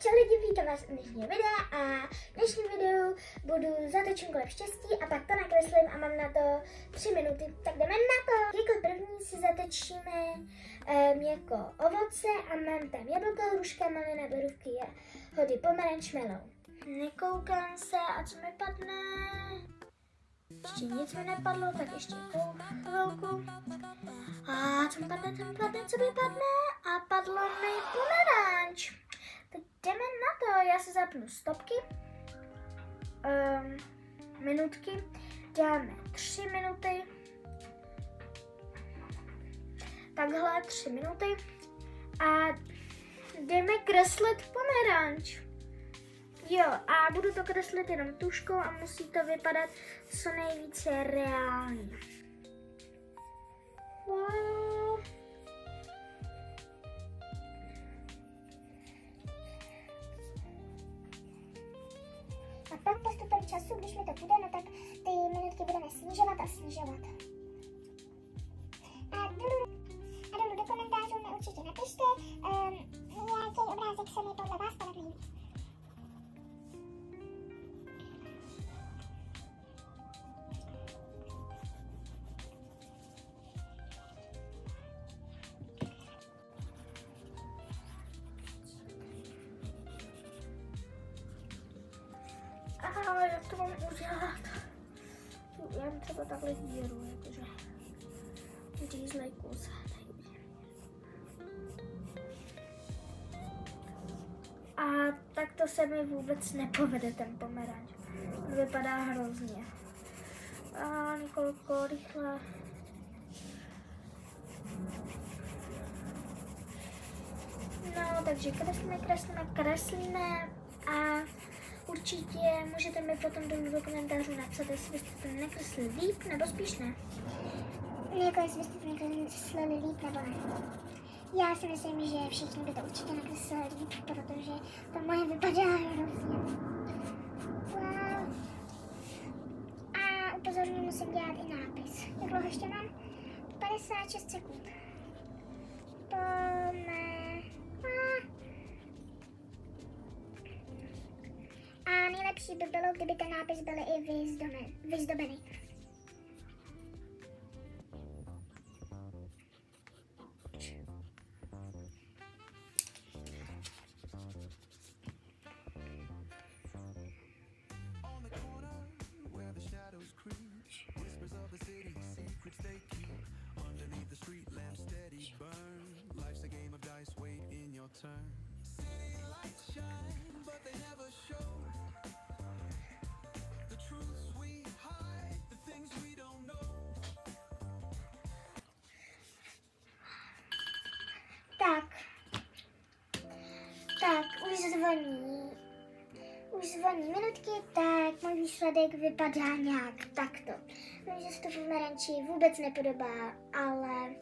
Čau lidi, vítám vás u dnešního videa a v dnešním videu zatočím kolem štěstí a pak to nakreslím a mám na to 3 minuty, tak jdeme na to. Jako první si zatočíme jako ovoce a mám tam jablko, hruška, malina, borůvky, jahody, pomeranč, melon. Nekoukám se a co mi padne? Ještě nic mi nepadlo, tak ještě chvilku. A co mi padne? A padlo mi pomeranč. Tak jdeme na to, já se zapnu stopky, minutky, dáme 3 minuty, takhle 3 minuty a jdeme kreslit pomeranč. Jo, a budu to kreslit jenom tužkou a musí to vypadat co nejvíce reálně. Wow. A pak postupem času, když mi to půjde, no tak ty minutky budeme snižovat a snižovat. A dolů do komentářů mi určitě napište, jaký obrázek se mi podle vás padá nejvíc. Ale jak to mám udělat? Já mám třeba takhle díru, jakože řízlej kus. A tak to se mi vůbec nepovede ten pomeranč. Vypadá hrozně. A Nikolko, rychle. No, takže kreslíme a určitě můžete mi potom dolů do komentářů napsat, jestli byste to nekreslili líp, nebo spíš ne. Jako jestli byste to nekreslili líp, nebo ne. Já si myslím, že všichni by to určitě nakreslili líp, protože to moje vypadá hrozně. Wow. A upozorně musím dělat i nápis. Jak dlouho ještě mám? 56 sekund. A nejlepší by bylo, kdyby ten nápis byl i vyzdobený. Tak, už zvoní minutky, tak můj výsledek vypadá nějak takto. Vím, že se to pomeranči vůbec nepodobá, ale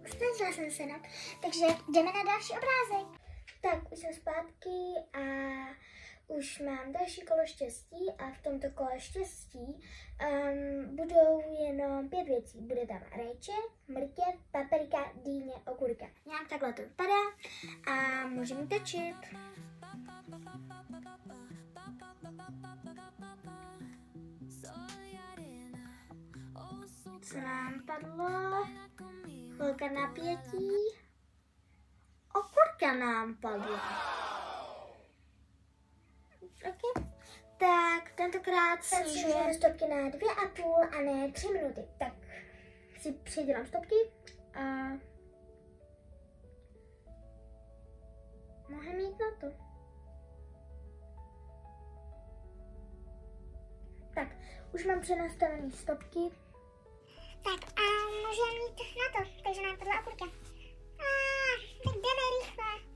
snažila jsem se, no. Takže jdeme na další obrázek. Tak, už jsem zpátky a už mám další kolo štěstí a v tomto kole štěstí budou jenom 5 věcí. Bude tam rajče, mrkev, paprika, dýně, okurka. Nějak takhle to vypadá a můžeme točit. Co nám padlo? Chvilka napětí. Okurka nám padla. Okay. Tak tentokrát snižujeme stopky na 2,5 a ne 3 minuty. Tak si přidělám stopky a můžeme mít na to. Tak, už mám přenastavené stopky. Tak a můžeme mít na to, takže nám padla okurka. Tak jdeme rychle.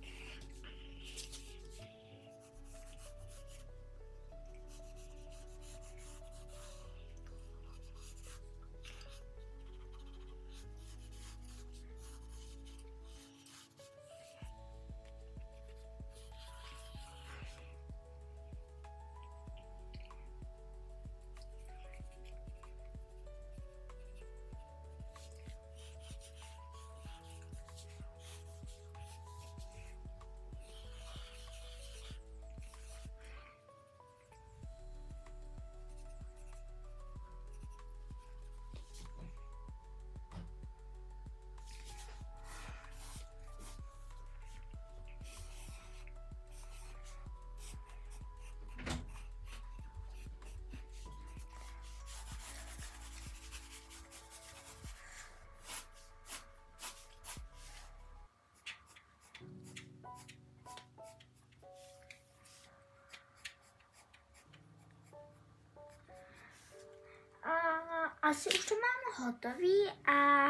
asi už to mám hotový a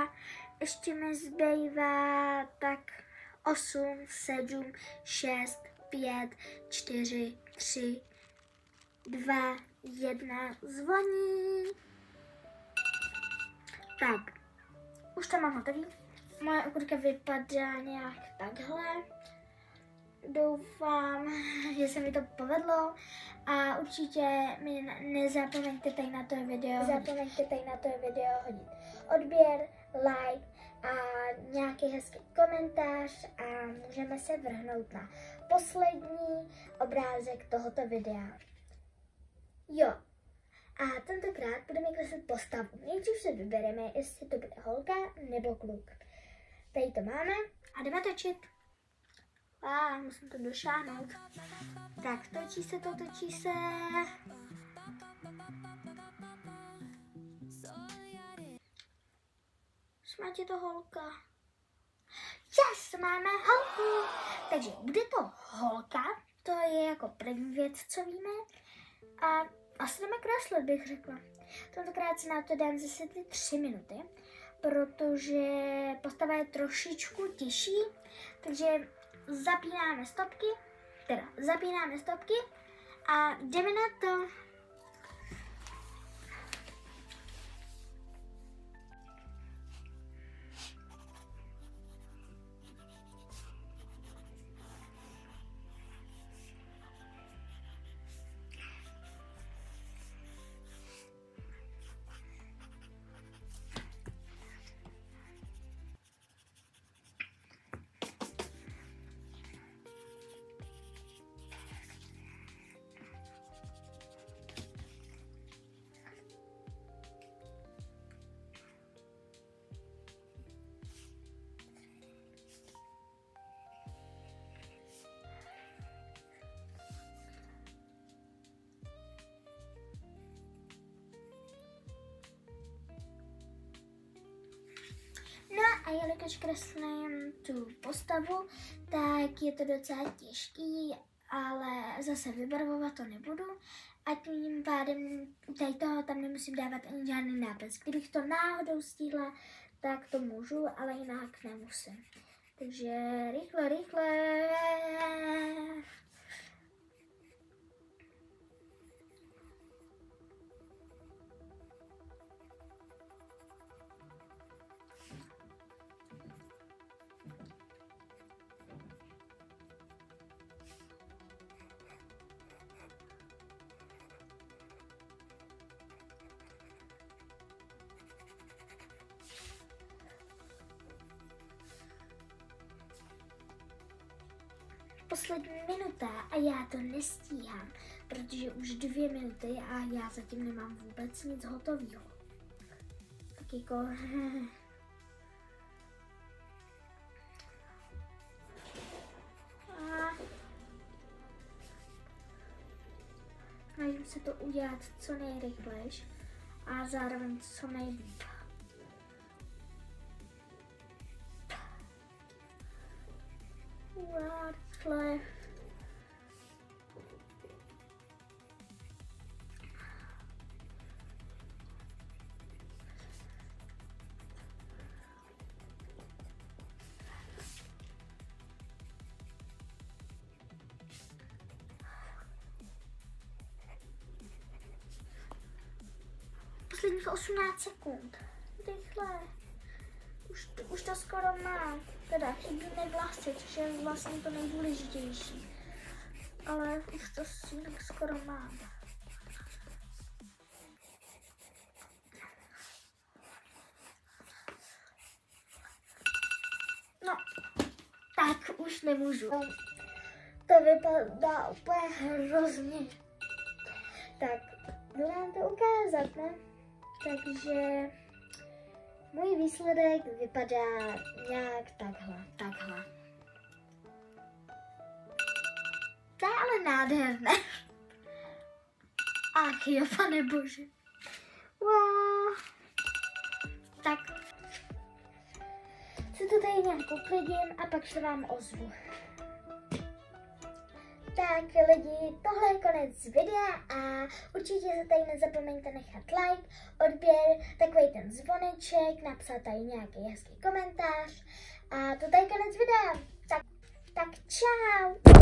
ještě mi zbývá tak 8, 7, 6, 5, 4, 3, 2, 1, zvoní. Tak, už to mám hotový. Moje okurka vypadá nějak takhle. Doufám, že se mi to povedlo a určitě mi nezapomeňte tady na to video hodit odběr, like a nějaký hezký komentář a můžeme se vrhnout na poslední obrázek tohoto videa. Jo, a tentokrát budeme kreslit postavu. Nejdřív se vybereme, jestli to bude holka nebo kluk. Tady to máme a jdeme točit. Musím to došáhnout. Tak, točí se. Snad je to holka. Yes, máme holku. Takže bude to holka, to je jako první věc, co víme. A asi jdeme kreslit, bych řekla. Tentokrát si na to dám zase ty 3 minuty, protože postava je trošičku těžší, takže zapínáme stopky a jdeme na to. No a jelikož kreslím tu postavu, tak je to docela těžký, ale zase vybarvovat to nebudu a tím pádem tady toho tam nemusím dávat ani žádný nápis. Kdybych to náhodou stihla, tak to můžu, ale jinak nemusím. Takže rychle. Poslední minuta a já to nestíhám, protože už 2 minuty a já zatím nemám vůbec nic hotového. Tak jako... Snažím se to udělat co nejrychlejš a zároveň co nejlíp. Rychle. Posledních 18 sekund. Rychle. Už to skoro mám. Teda chybí mi vlasy, což je vlastně to nejdůležitější. Ale už to tak skoro mám. No, tak už nemůžu. To vypadá úplně hrozně. Tak, jdu vám to ukázat, ne? Takže můj výsledek vypadá nějak takhle. To je ale nádherné. Ach jo, pane bože. Wow. Tak. Se to tady nějak uklidím a pak se vám ozvu. Tak lidi, tohle je konec videa a určitě se tady nezapomeňte nechat like, odběr, takový ten zvoneček, napsat tady nějaký hezký komentář a to tady konec videa. Tak čau!